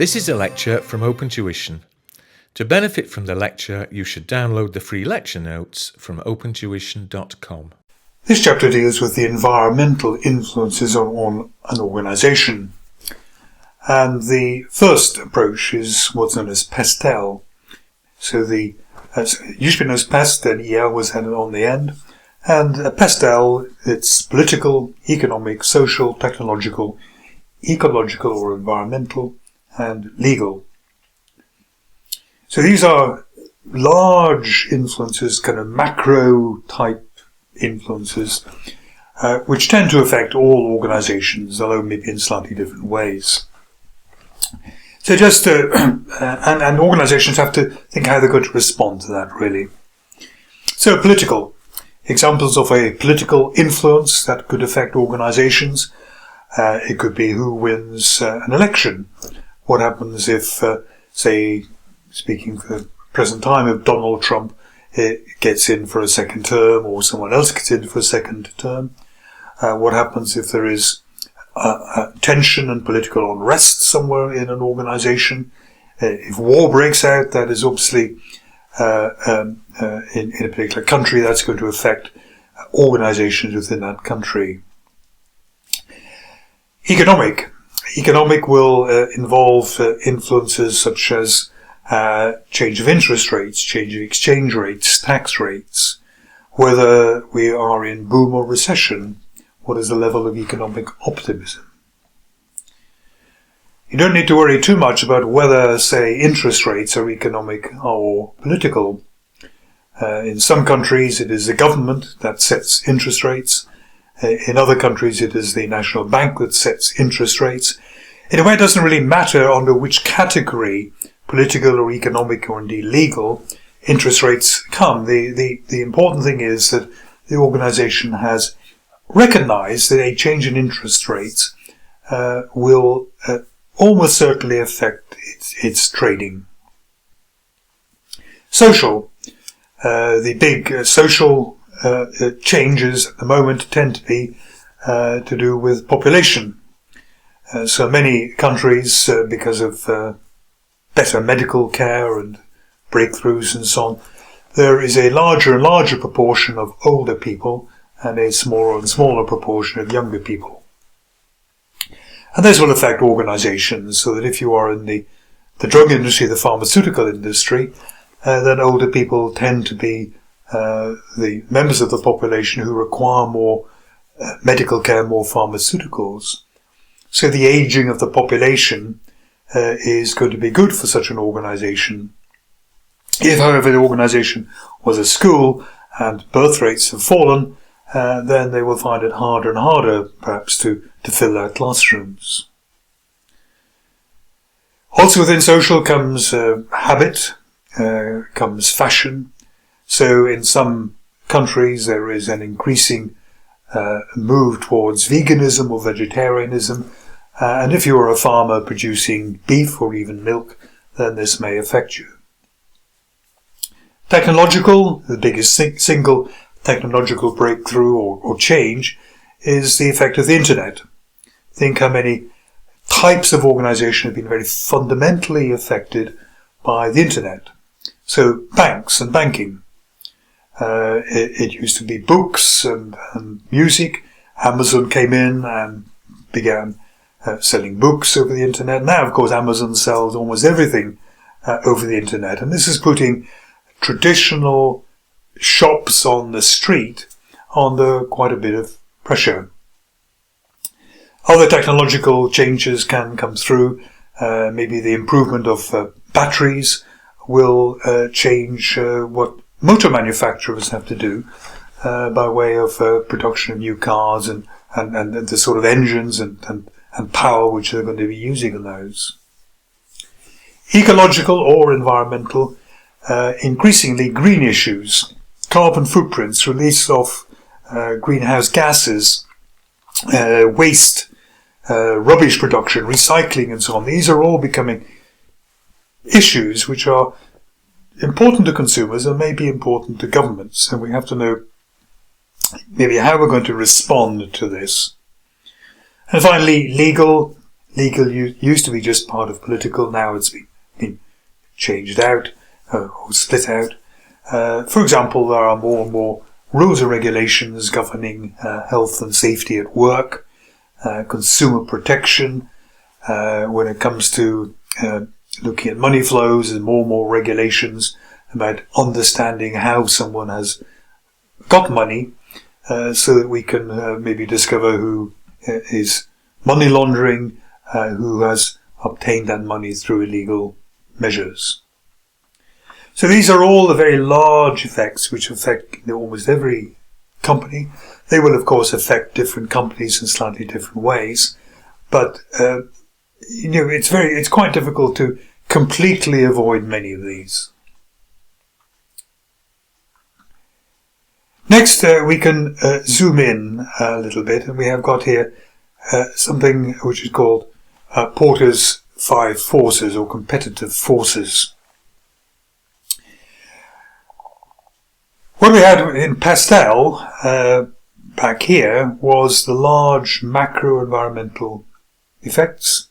This is a lecture from Open Tuition. To benefit from the lecture, you should download the free lecture notes from opentuition.com. This chapter deals with the environmental influences on an organisation. And the first approach is what's known as Pastel. So usually known as pest, then EL was added on the end. And Pastel, it's political, economic, social, technological, ecological or environmental, and legal. So these are large influences, kind of macro type influences, which tend to affect all organizations, although maybe in slightly different ways. So and organizations have to think how they're going to respond to that, really. So political. Examples of a political influence that could affect organizations. It could be who wins an election. What happens if, say, speaking for the present time, if Donald Trump gets in for a second term or someone else gets in for a second term? What happens if there is tension and political unrest somewhere in an organization? If war breaks out, that is obviously in a particular country, that's going to affect organizations within that country. Economic will involve influences such as change of interest rates, change of exchange rates, tax rates, whether we are in boom or recession, what is the level of economic optimism. You don't need to worry too much about whether, say, interest rates are economic or political. In some countries it is the government that sets interest rates. In other countries it is the national bank that sets interest rates. In a way, it doesn't really matter under which category, political or economic or indeed legal, interest rates come. The important thing is that the organization has recognized that a change in interest rates will almost certainly affect its trading. Social. The big social changes at the moment tend to be to do with population. So many countries, because of better medical care and breakthroughs and so on, there is a larger and larger proportion of older people and a smaller and smaller proportion of younger people. And this will affect organizations, so that if you are in the drug industry, the pharmaceutical industry, then older people tend to be the members of the population who require more medical care, more pharmaceuticals. So the aging of the population is going to be good for such an organization. If, however, the organization was a school and birth rates have fallen, then they will find it harder and harder, perhaps, to fill their classrooms. Also within social comes habit, comes fashion. So in some countries there is an increasing move towards veganism or vegetarianism, and if you are a farmer producing beef or even milk, then this may affect you. Technological, the biggest single technological breakthrough or change is the effect of the internet. Think how many types of organization have been very fundamentally affected by the internet. So banks and banking. It used to be books and music. Amazon came in and began selling books over the internet. Now, of course, Amazon sells almost everything over the internet. And this is putting traditional shops on the street under quite a bit of pressure. Other technological changes can come through. Maybe the improvement of batteries will change what motor manufacturers have to do by way of production of new cars and the sort of engines and power which they're going to be using in those. Ecological or environmental, increasingly green issues, carbon footprints, release of greenhouse gases, waste, rubbish production, recycling and so on. These are all becoming issues which are important to consumers and may be important to governments, and we have to know maybe how we're going to respond to this. And finally, legal Legal used to be just part of political, now it's been changed out or split out. For example, there are more and more rules and regulations governing health and safety at work, consumer protection, when it comes to looking at money flows, and more regulations about understanding how someone has got money, so that we can maybe discover who is money laundering, who has obtained that money through illegal measures. So these are all the very large effects which affect almost every company. They will of course affect different companies in slightly different ways, but it's quite difficult to completely avoid many of these. Next, we can zoom in a little bit, and we have got here something which is called Porter's 5 forces, or competitive forces. What we had in Pastel back here was the large macro-environmental effects.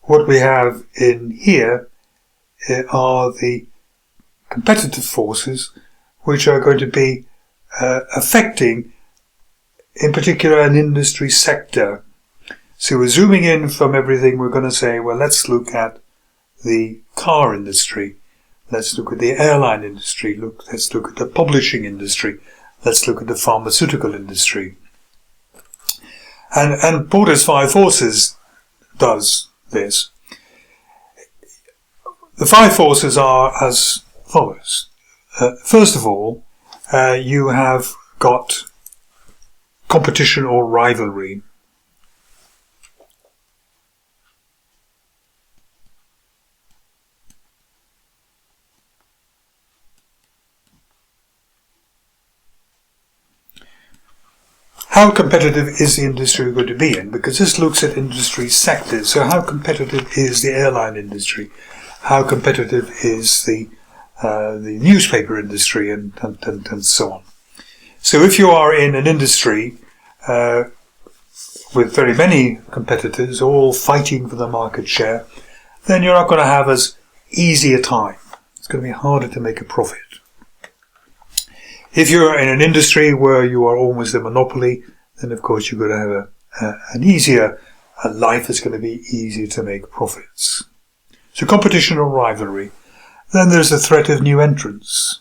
What we have in here are the competitive forces, which are going to be affecting, in particular, an industry sector. So we're zooming in from everything. We're going to say, well, let's look at the car industry. Let's look at the airline industry. Let's look at the publishing industry. Let's look at the pharmaceutical industry. And Porter's 5 forces does this. The 5 forces are as follows. First of all, you have got competition or rivalry. How competitive is the industry going to be in? Because this looks at industry sectors. So how competitive is the airline industry? How competitive is the newspaper industry, and so on. So if you are in an industry with very many competitors all fighting for the market share, then you're not going to have as easy a time. It's going to be harder to make a profit. If you're in an industry where you are almost a monopoly, then of course you're going to have an easier life. It's going to be easier to make profits. So competition or rivalry. Then there's the threat of new entrants.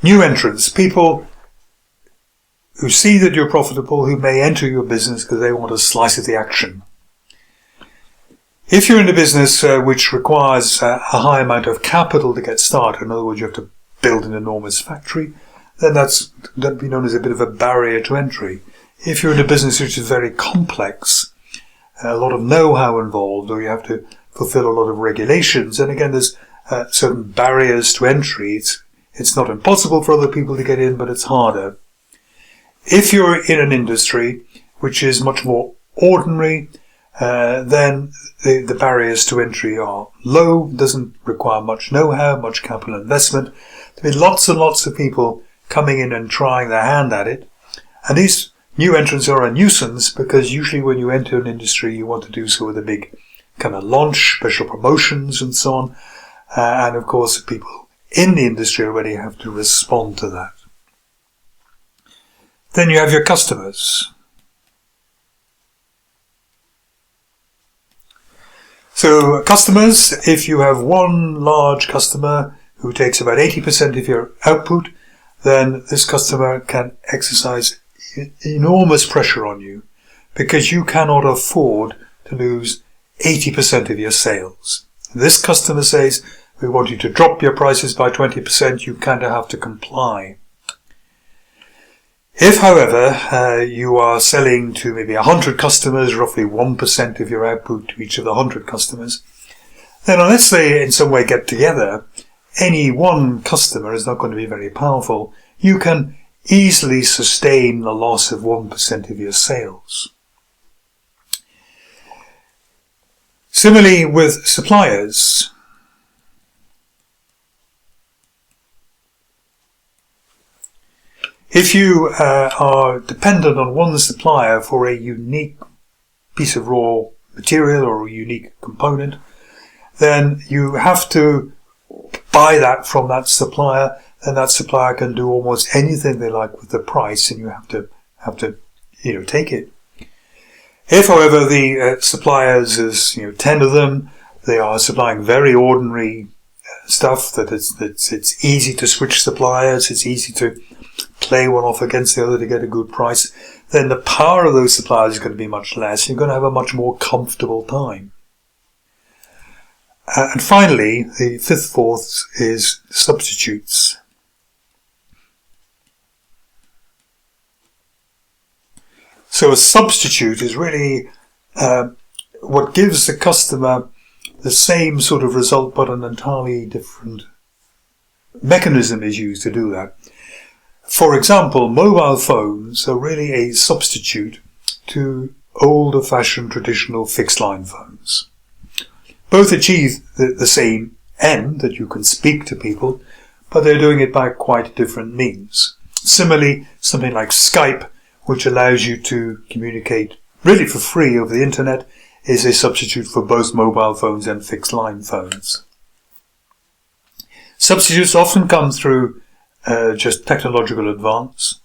New entrants, people who see that you're profitable, who may enter your business because they want a slice of the action. If you're in a business which requires a high amount of capital to get started, in other words, you have to build an enormous factory, then that'd be known as a bit of a barrier to entry. If you're in a business which is very complex, a lot of know-how involved, or you have to fulfill a lot of regulations, and again, there's certain barriers to entry. It's not impossible for other people to get in, but it's harder. If you're in an industry which is much more ordinary, then the barriers to entry are low, doesn't require much know-how, much capital investment. There'll be lots and lots of people coming in and trying their hand at it. And these new entrants are a nuisance, because usually when you enter an industry, you want to do so with a big kind of launch, special promotions and so on. And of course, people in the industry already have to respond to that. Then you have your customers. So customers, if you have one large customer who takes about 80% of your output, then this customer can exercise enormous pressure on you, because you cannot afford to lose 80% of your sales. This customer says, we want you to drop your prices by 20%, you kind of have to comply. If, however, you are selling to maybe 100 customers, roughly 1% of your output to each of the 100 customers, then unless they in some way get together, any one customer is not going to be very powerful. You can easily sustain the loss of 1% of your sales. Similarly with suppliers. If you are dependent on one supplier for a unique piece of raw material or a unique component, then you have to buy that from that supplier, and that supplier can do almost anything they like with the price, and you have to take it. If, however, the suppliers, is 10 of them, they are supplying very ordinary stuff that it's easy to switch suppliers, it's easy to play one off against the other to get a good price, then the power of those suppliers is going to be much less. You're going to have a much more comfortable time. And finally, the fifth force is substitutes. So a substitute is really what gives the customer the same sort of result, but an entirely different mechanism is used to do that. For example, mobile phones are really a substitute to older-fashioned traditional fixed-line phones. Both achieve the same end, that you can speak to people, but they're doing it by quite different means. Similarly, something like Skype, which allows you to communicate really for free over the internet, is a substitute for both mobile phones and fixed-line phones. Substitutes often come through just technological advance.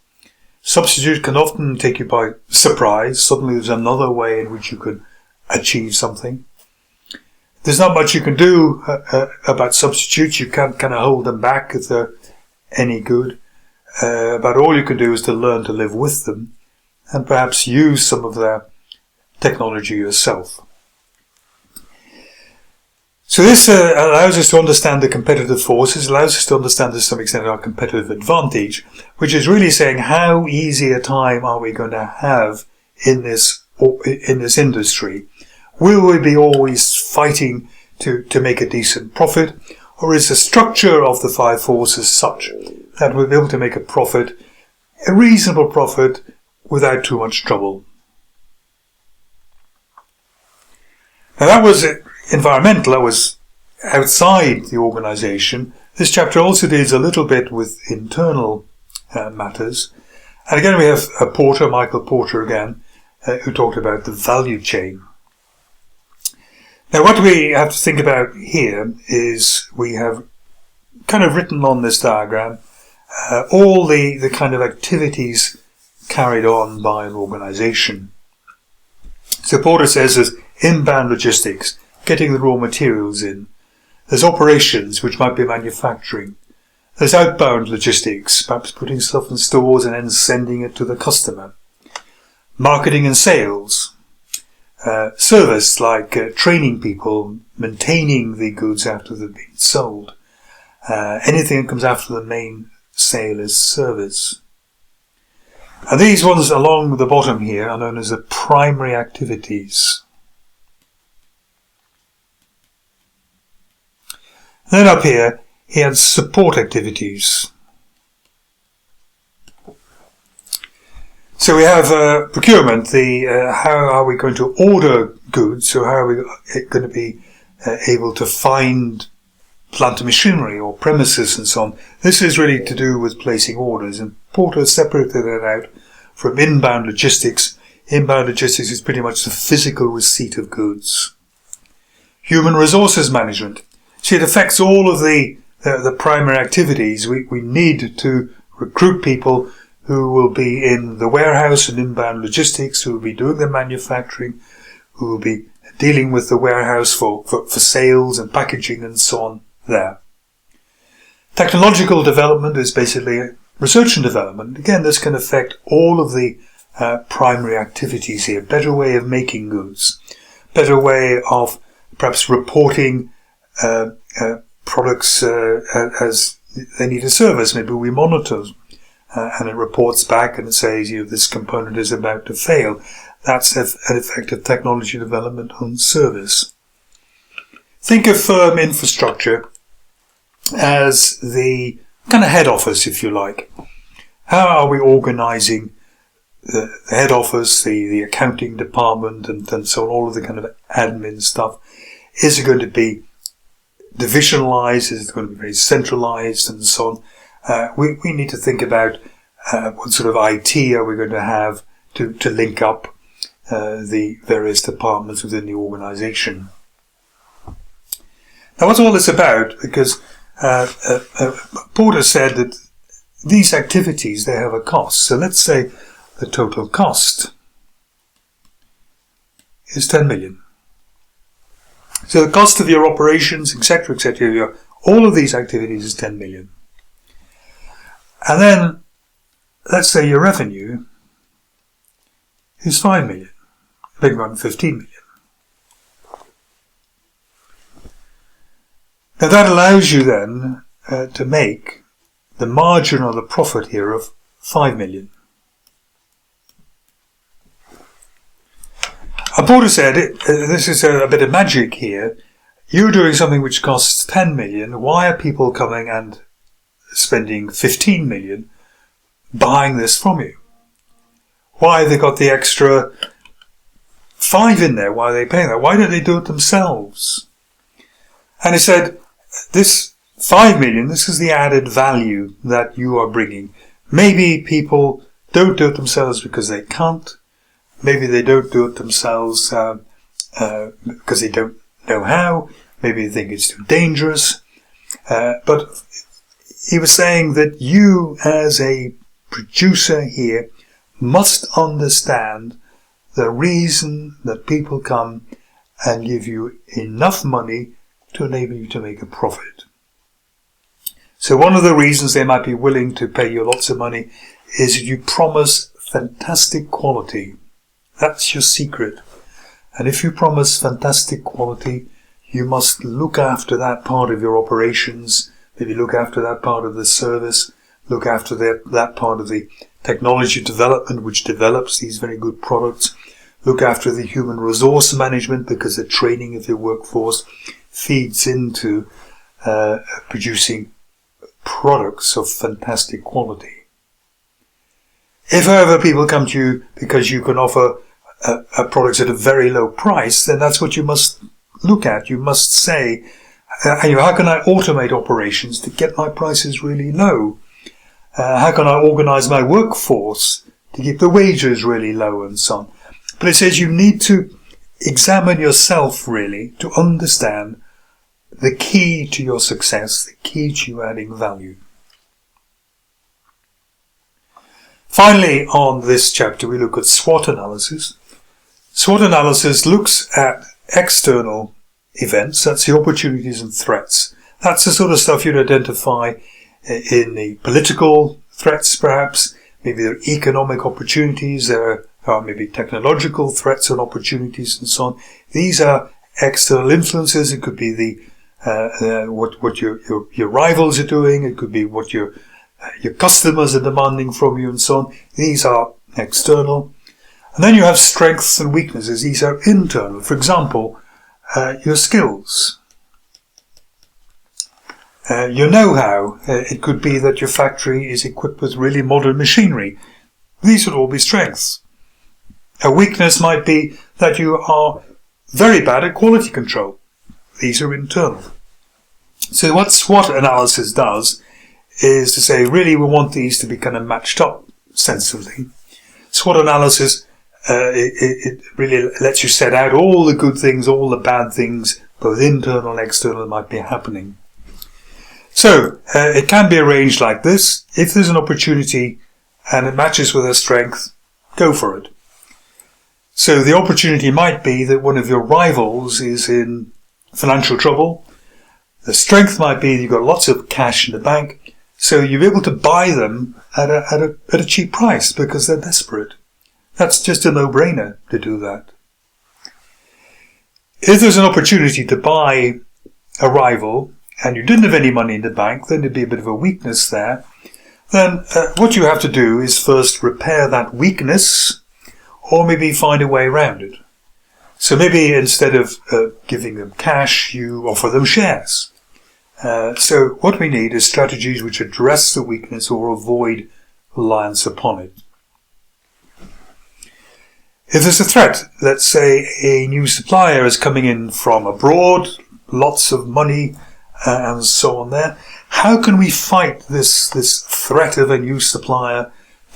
Substitute can often take you by surprise. Suddenly there's another way in which you could achieve something. There's not much you can do about substitutes. You can't kind of hold them back if they're any good. But all you can do is to learn to live with them and perhaps use some of their technology yourself. So this allows us to understand the competitive forces, allows us to understand to some extent our competitive advantage, which is really saying how easy a time are we going to have in this industry. Will we be always fighting to make a decent profit, or is the structure of the five forces such that we'll be able to make a profit, a reasonable profit, without too much trouble? Now that was environmental, that was outside the organisation. This chapter also deals a little bit with internal matters. And again we have Porter, Michael Porter again, who talked about the value chain. Now what we have to think about here is we have kind of written on this diagram all the kind of activities carried on by an organisation. So Porter says there's inbound logistics, getting the raw materials in. There's operations, which might be manufacturing. There's outbound logistics, perhaps putting stuff in stores and then sending it to the customer. Marketing and sales. Service, like training people, maintaining the goods after they've been sold. Anything that comes after the main sale is service. And these ones along the bottom here are known as the primary activities. Then up here, he had support activities. So we have procurement, how are we going to order goods, so how are we going to be able to find plant and machinery or premises and so on. This is really to do with placing orders, and Porter separated that out from inbound logistics. Inbound logistics is pretty much the physical receipt of goods. Human resources management. See, it affects all of the primary activities. We need to recruit people who will be in the warehouse and inbound logistics, who will be doing the manufacturing, who will be dealing with the warehouse for sales and packaging and so on there. Technological development is basically research and development. Again, this can affect all of the primary activities here. Better way of making goods. Better way of perhaps reporting products as they need a service. Maybe we monitor and it reports back and it says, this component is about to fail. That's an effect of technology development on service. Think of firm infrastructure as the kind of head office, if you like. How are we organising the head office, the accounting department, and so on, all of the kind of admin stuff? Is it going to be divisionalised? Is it going to be very centralised and so on? We need to think about What sort of IT are we going to have to link up the various departments within the organisation? Now, what's all this about? Because Porter said that these activities, they have a cost. So let's say the total cost is 10 million. So the cost of your operations, etc., etc., all of these activities is 10 million. And then, let's say your revenue is 5 million. Big one, 15 million. Now that allows you then to make the margin or the profit here of 5 million. Porter said, this is a bit of magic here. You're doing something which costs 10 million. Why are people coming and spending 15 million buying this from you? Why have they got the extra 5 in there? Why are they paying that? Why don't they do it themselves? And he said, this 5 million, this is the added value that you are bringing. Maybe people don't do it themselves because they can't. Maybe they don't do it themselves because they don't know how. Maybe they think it's too dangerous. But he was saying that you, as a producer here, must understand the reason that people come and give you enough money to enable you to make a profit. So one of the reasons they might be willing to pay you lots of money is that you promise fantastic quality. That's your secret. And if you promise fantastic quality, you must look after that part of your operations, maybe look after that part of the service, look after that part of the technology development which develops these very good products, look after the human resource management because the training of your workforce feeds into producing products of fantastic quality. If however people come to you because you can offer a product at a very low price, then that's what you must look at. You must say, how can I automate operations to get my prices really low? How can I organize my workforce to keep the wages really low and so on? But it says you need to examine yourself really to understand the key to your success, the key to you adding value. Finally, on this chapter, we look at SWOT analysis. SWOT analysis looks at external events, that's the opportunities and threats. That's the sort of stuff you'd identify in the political threats, perhaps. Maybe there are economic opportunities, there are maybe technological threats and opportunities and so on. These are external influences. It could be what your rivals are doing. It could be what your customers are demanding from you and so on. These are external. And then you have strengths and weaknesses. These are internal. For example, your skills. Your know-how. It could be that your factory is equipped with really modern machinery. These would all be strengths. A weakness might be that you are very bad at quality control. These are internal. So what SWOT analysis does is to say, really, we want these to be kind of matched up sensibly. SWOT analysis, it really lets you set out all the good things, all the bad things, both internal and external, that might be happening. So, it can be arranged like this. If there's an opportunity and it matches with a strength, go for it. So the opportunity might be that one of your rivals is in financial trouble. The strength might be that you've got lots of cash in the bank, so you'll be able to buy them at a cheap price because they're desperate. That's just a no-brainer to do that. If there's an opportunity to buy a rival and you didn't have any money in the bank, then there'd be a bit of a weakness there. Then what you have to do is first repair that weakness, or maybe find a way around it. So maybe instead of giving them cash, you offer them shares. So what we need is strategies which address the weakness or avoid reliance upon it. If there's a threat, let's say a new supplier is coming in from abroad, lots of money and so on there, how can we fight this threat of a new supplier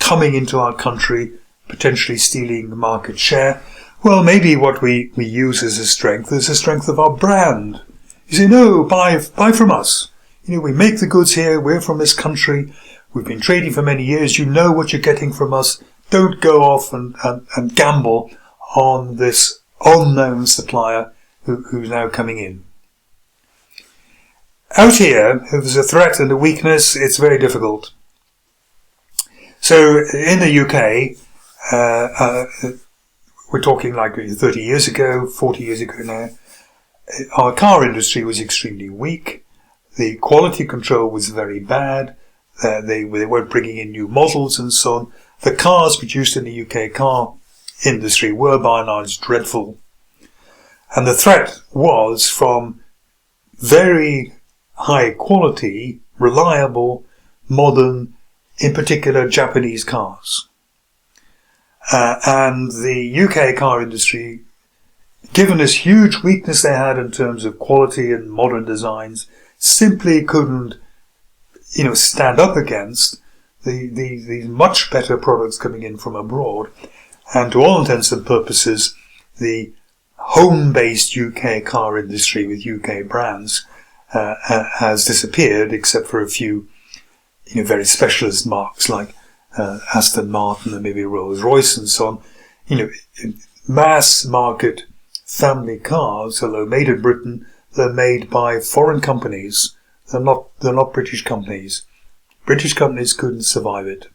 coming into our country, potentially stealing market share. Well, maybe what we use as a strength is the strength of our brand. You say, no, buy from us. We make the goods here. We're from this country. We've been trading for many years. You know what you're getting from us. Don't go off and gamble on this unknown supplier who's now coming in. Out here, if there's a threat and a weakness, it's very difficult. So in the UK, we're talking like 30 years ago, 40 years ago now, our car industry was extremely weak. The quality control was very bad. They weren't bringing in new models and so on. The cars produced in the UK car industry were by and large dreadful. And the threat was from very high quality, reliable, modern, in particular Japanese cars. And the UK car industry, given this huge weakness they had in terms of quality and modern designs, simply couldn't, stand up against these much better products coming in from abroad. And to all intents and purposes, the home-based UK car industry with UK brands has disappeared, except for a few, very specialist marques like Aston Martin and maybe Rolls-Royce and so on. Mass market family cars, although made in Britain, they're made by foreign companies. They're not British companies. British companies couldn't survive it.